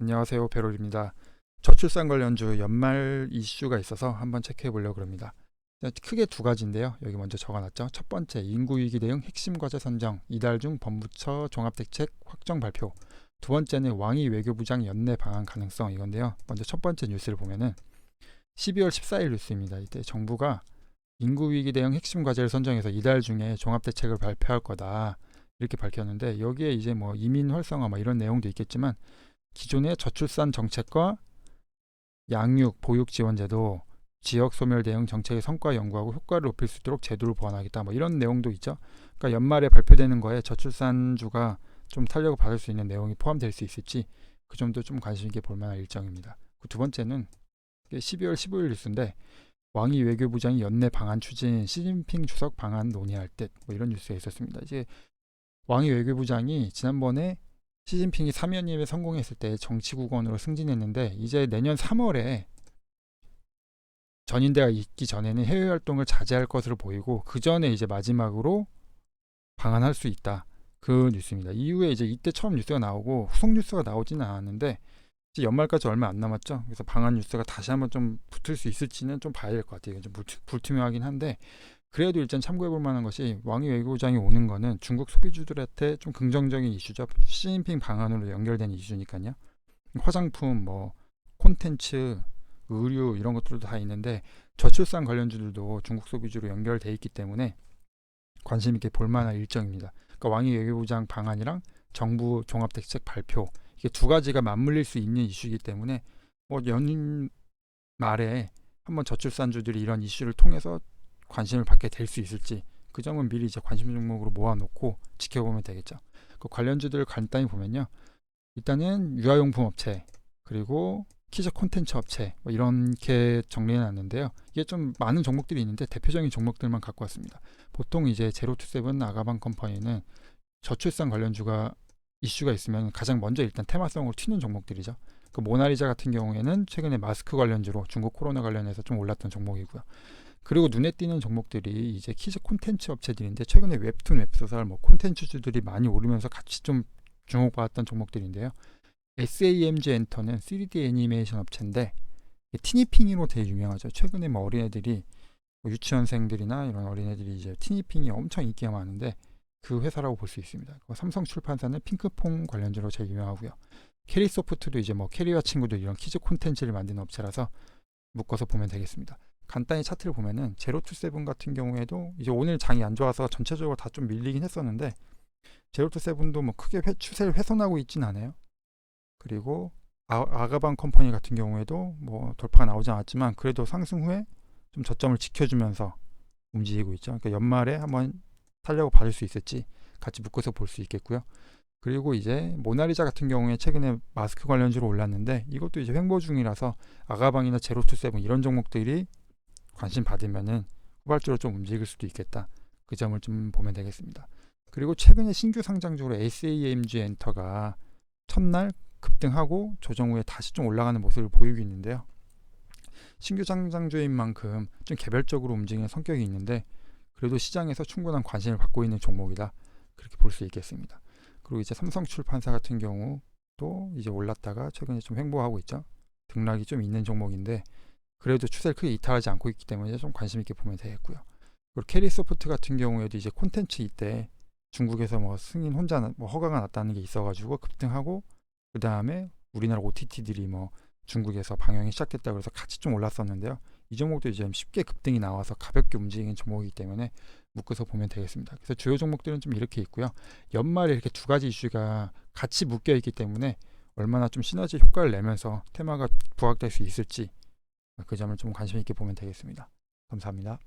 안녕하세요, 베롤입니다. 저출산 관련주 연말 이슈가 있어서 한번 체크해 보려고 합니다. 크게 두 가지인데요. 여기 먼저 적어놨죠. 첫 번째, 인구위기 대응 핵심 과제 선정, 이달 중 법무처 종합대책 확정 발표. 두 번째는 왕이 외교부장 연내 방한 가능성, 이건데요. 먼저 첫 번째 뉴스를 보면은 12월 14일 뉴스입니다. 이때 정부가 인구위기 대응 핵심 과제를 선정해서 이달 중에 종합대책을 발표할 거다, 이렇게 밝혔는데, 여기에 이제 뭐 이민 활성화 이런 내용도 있겠지만, 기존의 저출산 정책과 양육, 보육 지원제도, 지역 소멸 대응 정책의 성과 연구하고 효과를 높일 수 있도록 제도를 보완하겠다, 이런 내용도 있죠. 그러니까 연말에 발표되는 거에 저출산주가 좀 탄력을 받을 수 있는 내용이 포함될 수 있을지, 그 점도 좀 관심 있게 볼 만한 일정입니다. 두 번째는 12월 15일 뉴스인데, 왕이 외교부장이 연내 방한 추진, 시진핑 주석 방한 논의할 듯, 이런 뉴스가 있었습니다. 이제 왕이 외교부장이 지난번에 시진핑이 3연임에 성공했을 때 정치국원으로 승진했는데, 이제 내년 3월에 전인대가 있기 전에는 해외 활동을 자제할 것으로 보이고, 그 전에 이제 마지막으로 방한할 수 있다, 그 뉴스입니다. 이후에 이제 이때 처음 뉴스가 나오고 후속 뉴스가 나오지는 않았는데, 이제 연말까지 얼마 안 남았죠. 그래서 방한 뉴스가 다시 한번 좀 붙을 수 있을지는 좀 봐야 될 것 같아요. 좀 불투명하긴 한데, 그래도 일단 참고해 볼 만한 것이, 왕이 외교부장이 오는 거는 중국 소비주들한테 좀 긍정적인 이슈죠. 시진핑 방안으로 연결된 이슈니까요. 화장품, 콘텐츠, 의류, 이런 것들도 다 있는데, 저출산 관련주들도 중국 소비주로 연결돼 있기 때문에 관심 있게 볼 만한 일정입니다. 그러니까 왕이 외교부장 방안이랑 정부 종합대책 발표, 이게 두 가지가 맞물릴 수 있는 이슈이기 때문에 연인 말에 한번 저출산주들이 이런 이슈를 통해서 관심을 받게 될 수 있을지, 그 점은 미리 이제 관심 종목으로 모아놓고 지켜보면 되겠죠. 그 관련주들을 간단히 보면요, 일단은 유아용품 업체, 그리고 키즈 콘텐츠 업체, 이렇게 정리해놨는데요. 이게 좀 많은 종목들이 있는데 대표적인 종목들만 갖고 왔습니다. 보통 이제 제로투세븐, 아가방 컴퍼니는 저출산 관련주가 이슈가 있으면 가장 먼저 일단 테마성으로 튀는 종목들이죠. 그 모나리자 같은 경우에는 최근에 마스크 관련주로 중국 코로나 관련해서 좀 올랐던 종목이고요. 그리고 눈에 띄는 종목들이 이제 키즈 콘텐츠 업체들인데, 최근에 웹툰, 웹소설, 콘텐츠주들이 많이 오르면서 같이 좀 주목받았던 종목들인데요. SAMG 엔터는 3D 애니메이션 업체인데, 티니핑이로 되게 유명하죠. 최근에 어린애들이, 유치원생들이나 이런 어린애들이 이제 티니핑이 엄청 인기가 많은데, 그 회사라고 볼 수 있습니다. 삼성 출판사는 핑크퐁 관련주로 제일 유명하고요. 캐리소프트도 이제 캐리와 친구들, 이런 키즈 콘텐츠를 만드는 업체라서 묶어서 보면 되겠습니다. 간단히 차트를 보면은 제로투세븐 같은 경우에도 이제 오늘 장이 안 좋아서 전체적으로 다 좀 밀리긴 했었는데, 제로투세븐도 크게 추세를 훼손하고 있진 않아요. 그리고 아가방 컴퍼니 같은 경우에도 돌파가 나오지 않았지만, 그래도 상승 후에 좀 저점을 지켜주면서 움직이고 있죠. 그러니까 연말에 한번 탄력을 받을 수 있을지 같이 묶어서 볼 수 있겠고요. 그리고 이제 모나리자 같은 경우에 최근에 마스크 관련주로 올랐는데, 이것도 이제 횡보 중이라서 아가방이나 제로투세븐 이런 종목들이 관심 받으면은 후발주로 좀 움직일 수도 있겠다, 그 점을 좀 보면 되겠습니다. 그리고 최근에 신규 상장주로 SAMG 엔터가 첫날 급등하고 조정 후에 다시 좀 올라가는 모습을 보이고 있는데요. 신규 상장주인 만큼 좀 개별적으로 움직이는 성격이 있는데, 그래도 시장에서 충분한 관심을 받고 있는 종목이다, 그렇게 볼 수 있겠습니다. 그리고 이제 삼성출판사 같은 경우도 이제 올랐다가 최근에 좀 횡보하고 있죠. 등락이 좀 있는 종목인데, 그래도 추세를 크게 이탈하지 않고 있기 때문에 좀 관심 있게 보면 되겠고요. 그리고 캐리소프트 같은 경우에도 이제 콘텐츠 이때 중국에서 승인 혼자 허가가 났다는 게 있어가지고 급등하고, 그 다음에 우리나라 OTT들이 중국에서 방영이 시작됐다고 해서 같이 좀 올랐었는데요. 이 종목도 이제 쉽게 급등이 나와서 가볍게 움직이는 종목이기 때문에 묶어서 보면 되겠습니다. 그래서 주요 종목들은 좀 이렇게 있고요. 연말에 이렇게 두 가지 이슈가 같이 묶여 있기 때문에 얼마나 좀 시너지 효과를 내면서 테마가 부각될 수 있을지, 그 점을 좀 관심 있게 보면 되겠습니다. 감사합니다.